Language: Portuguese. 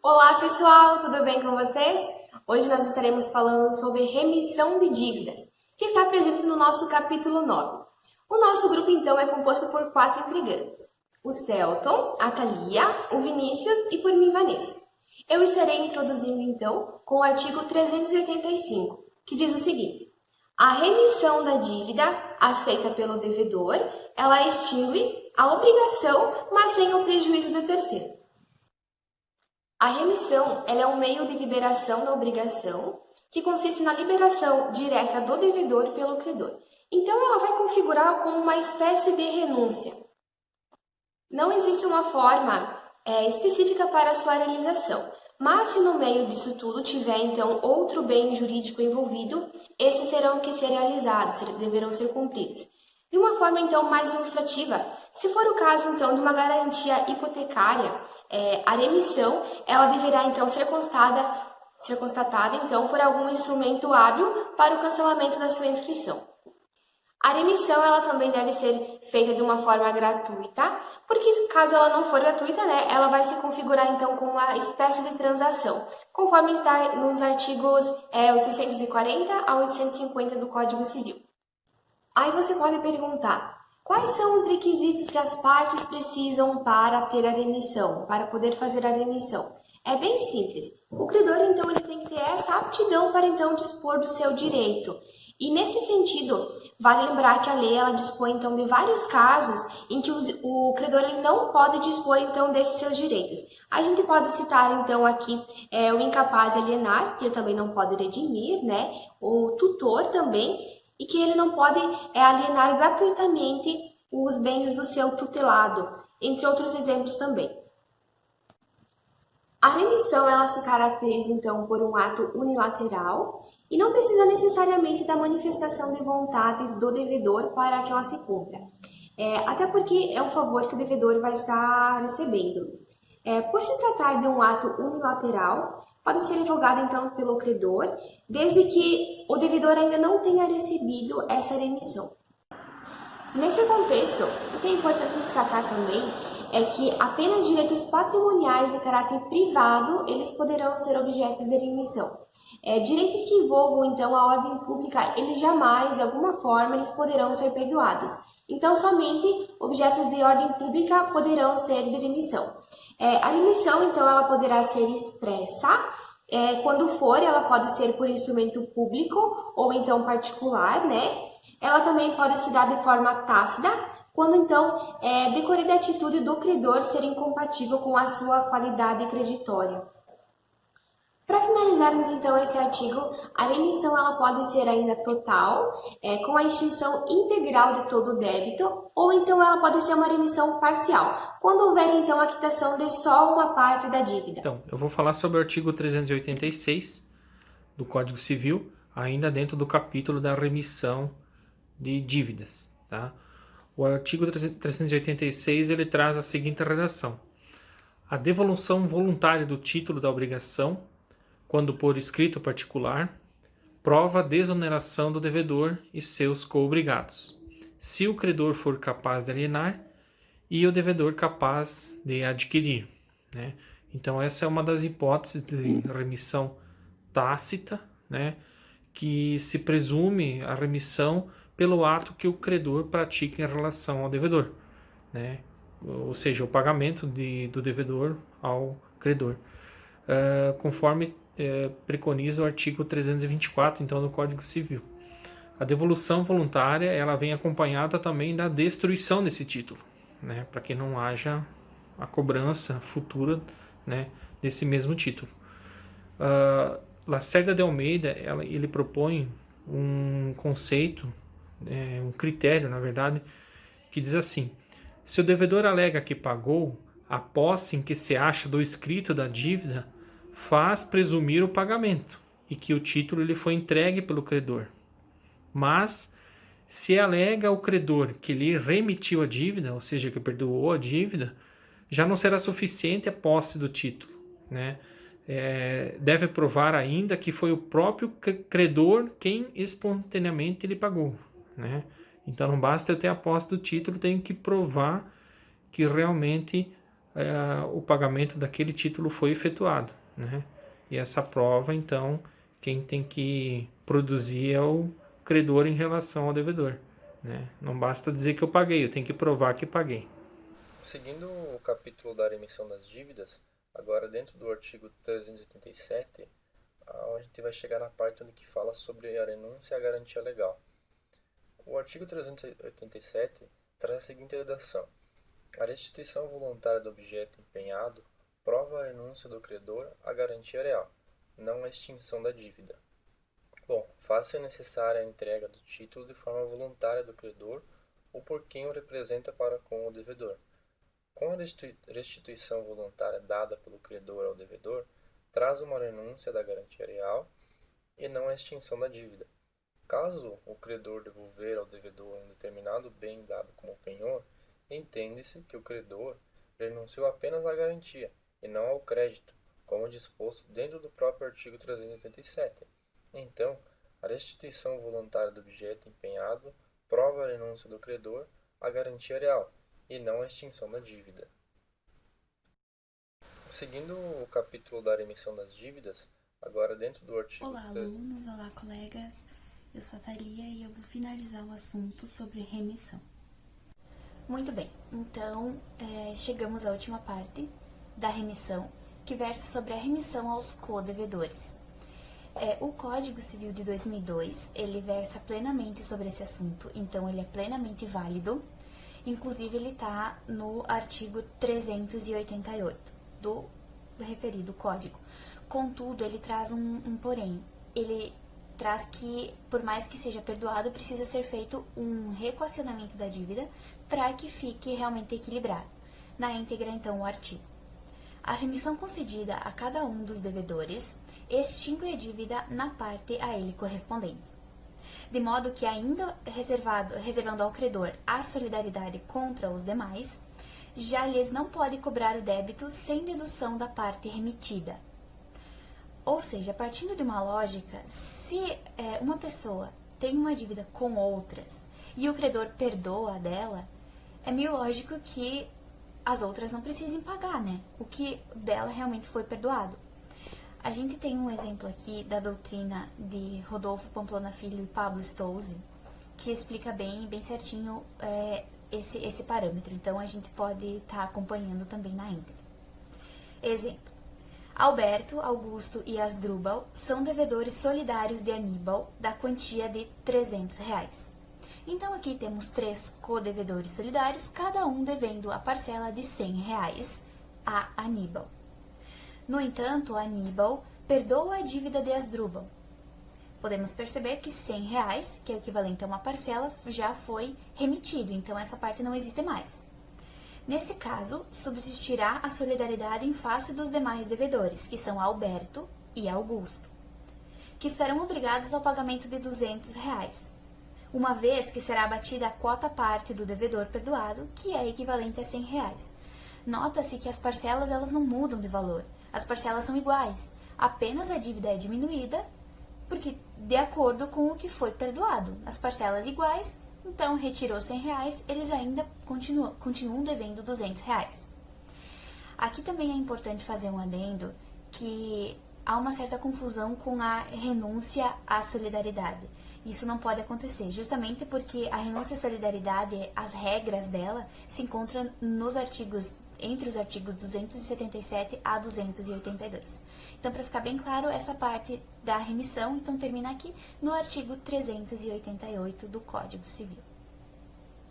Olá pessoal, tudo bem com vocês? Hoje nós estaremos falando sobre remissão de dívidas, que está presente no nosso capítulo 9. O nosso grupo então é composto por 4 integrantes: o Celton, a Thalia, o Vinícius e por mim, Vanessa. Eu estarei introduzindo então com o artigo 385, que diz o seguinte: a remissão da dívida aceita pelo devedor, ela extingue a obrigação, mas sem o prejuízo do terceiro. A remissão ela é um meio de liberação da obrigação, que consiste na liberação direta do devedor pelo credor. Então, ela vai configurar como uma espécie de renúncia. Não existe uma forma específica para a sua realização, mas se no meio disso tudo tiver, então, outro bem jurídico envolvido, esses terão que ser realizados, deverão ser cumpridos. De uma forma, então, mais ilustrativa, se for o caso, então, de uma garantia hipotecária, a remissão, ela deverá, então, ser constatada, então, por algum instrumento hábil para o cancelamento da sua inscrição. A remissão, ela também deve ser feita de uma forma gratuita, porque caso ela não for gratuita, né, ela vai se configurar, então, como uma espécie de transação, conforme está nos artigos 840 a 850 do Código Civil. Aí você pode perguntar, quais são os requisitos que as partes precisam para ter a remissão, para poder fazer a remissão? É bem simples. O credor, então, ele tem que ter essa aptidão para, então, dispor do seu direito. E, nesse sentido, vale lembrar que a lei, ela dispõe, então, de vários casos em que o credor ele não pode dispor, então, desses seus direitos. A gente pode citar, então, aqui o incapaz de alienar, que ele também não pode redimir, né? O tutor também, e que ele não pode alienar gratuitamente os bens do seu tutelado, entre outros exemplos também. A remissão ela se caracteriza, então, por um ato unilateral e não precisa necessariamente da manifestação de vontade do devedor para que ela se cumpra. Até porque é um favor que o devedor vai estar recebendo. Por se tratar de um ato unilateral, pode ser revogado, então, pelo credor, desde que o devedor ainda não tenha recebido essa remissão. Nesse contexto, o que é importante destacar também é que apenas direitos patrimoniais de caráter privado, eles poderão ser objetos de remissão. Direitos que envolvam, então, a ordem pública, eles jamais, de alguma forma, eles poderão ser perdoados. Então, somente objetos de ordem pública poderão ser de remissão. A remissão, então, ela poderá ser expressa. Quando for, ela pode ser por instrumento público ou, então, particular, né? Ela também pode se dar de forma tácita, quando, então, decorrida a atitude do credor ser incompatível com a sua qualidade creditória. Para finalizarmos, então, esse artigo, a remissão ela pode ser ainda total, com a extinção integral de todo o débito, ou então ela pode ser uma remissão parcial, quando houver, então, a quitação de só uma parte da dívida. Então, eu vou falar sobre o artigo 386 do Código Civil, ainda dentro do capítulo da remissão de dívidas, tá? O artigo 386 ele traz a seguinte redação: a devolução voluntária do título da obrigação, quando por escrito particular, prova a desoneração do devedor e seus coobrigados, se o credor for capaz de alienar e o devedor capaz de adquirir, né? Então essa é uma das hipóteses de remissão tácita, né? Que se presume a remissão pelo ato que o credor pratica em relação ao devedor, né? Ou seja, o pagamento do devedor ao credor, conforme preconiza o artigo 324, então, do Código Civil. A devolução voluntária ela vem acompanhada também da destruição desse título, né? Para que não haja a cobrança futura, né, desse mesmo título. Lacerda de Almeida ele propõe um conceito, um critério, na verdade, que diz assim: se o devedor alega que pagou, a posse em que se acha do escrito da dívida faz presumir o pagamento e que o título ele foi entregue pelo credor. Mas, se alega o credor que lhe remitiu a dívida, ou seja, que perdoou a dívida, já não será suficiente a posse do título, né? Deve provar ainda que foi o próprio credor quem espontaneamente lhe pagou, né? Então não basta eu ter a posse do título, tenho que provar que realmente o pagamento daquele título foi efetuado, né? E essa prova, então, quem tem que produzir é o credor em relação ao devedor, né? Não basta dizer que eu paguei, eu tenho que provar que paguei. Seguindo o capítulo da remissão das dívidas, agora dentro do artigo 387, a gente vai chegar na parte onde que fala sobre a renúncia e a garantia legal. O artigo 387 traz a seguinte redação: a restituição voluntária do objeto empenhado prova a renúncia do credor à garantia real, não a extinção da dívida. Bom, faz-se necessária a entrega do título de forma voluntária do credor ou por quem o representa para com o devedor. Com a restituição voluntária dada pelo credor ao devedor, traz uma renúncia da garantia real e não a extinção da dívida. Caso o credor devolver ao devedor um determinado bem dado como penhor, entende-se que o credor renunciou apenas à garantia e não ao crédito, como disposto dentro do próprio artigo 387. Então, a restituição voluntária do objeto empenhado prova a renúncia do credor à garantia real e não a extinção da dívida. Seguindo o capítulo da remissão das dívidas, agora dentro do artigo... Olá, alunos! Olá, colegas! Eu sou a Thalia e eu vou finalizar o assunto sobre remissão. Muito bem, então chegamos à última parte da remissão, que versa sobre a remissão aos co-devedores. O Código Civil de 2002, ele versa plenamente sobre esse assunto, então ele é plenamente válido. Inclusive, ele está no artigo 388 do referido código. Contudo, ele traz um porém. Ele traz que, por mais que seja perdoado, precisa ser feito um reequacionamento da dívida para que fique realmente equilibrado. Na íntegra, então, o artigo. A remissão concedida a cada um dos devedores extingue a dívida na parte a ele correspondente, de modo que, ainda reservando ao credor a solidariedade contra os demais, já lhes não pode cobrar o débito sem dedução da parte remitida. Ou seja, partindo de uma lógica, se uma pessoa tem uma dívida com outras e o credor perdoa a dela, é meio lógico que as outras não precisem pagar, né? O que dela realmente foi perdoado. A gente tem um exemplo aqui da doutrina de Rodolfo Pamplona Filho e Pablo Stolze, que explica bem certinho esse parâmetro. Então, a gente pode estar acompanhando também na íntegra. Exemplo: Alberto, Augusto e Asdrúbal são devedores solidários de Aníbal da quantia de R$300. Então, aqui temos 3 co-devedores solidários, cada um devendo a parcela de R$100 a Aníbal. No entanto, Aníbal perdoa a dívida de Asdrúbal. Podemos perceber que R$100, que é o equivalente a uma parcela, já foi remitido, então essa parte não existe mais. Nesse caso, subsistirá a solidariedade em face dos demais devedores, que são Alberto e Augusto, que estarão obrigados ao pagamento de R$200, uma vez que será abatida a quota parte do devedor perdoado, que é equivalente a R$100. Nota-se que as parcelas elas não mudam de valor, as parcelas são iguais, apenas a dívida é diminuída, porque de acordo com o que foi perdoado, as parcelas iguais, então retirou R$100, eles ainda continuam devendo R$200. Aqui também é importante fazer um adendo que há uma certa confusão com a renúncia à solidariedade. Isso não pode acontecer, justamente porque a renúncia à solidariedade, as regras dela, se encontram entre os artigos 277 a 282. Então, para ficar bem claro, essa parte da remissão, então, termina aqui no artigo 388 do Código Civil.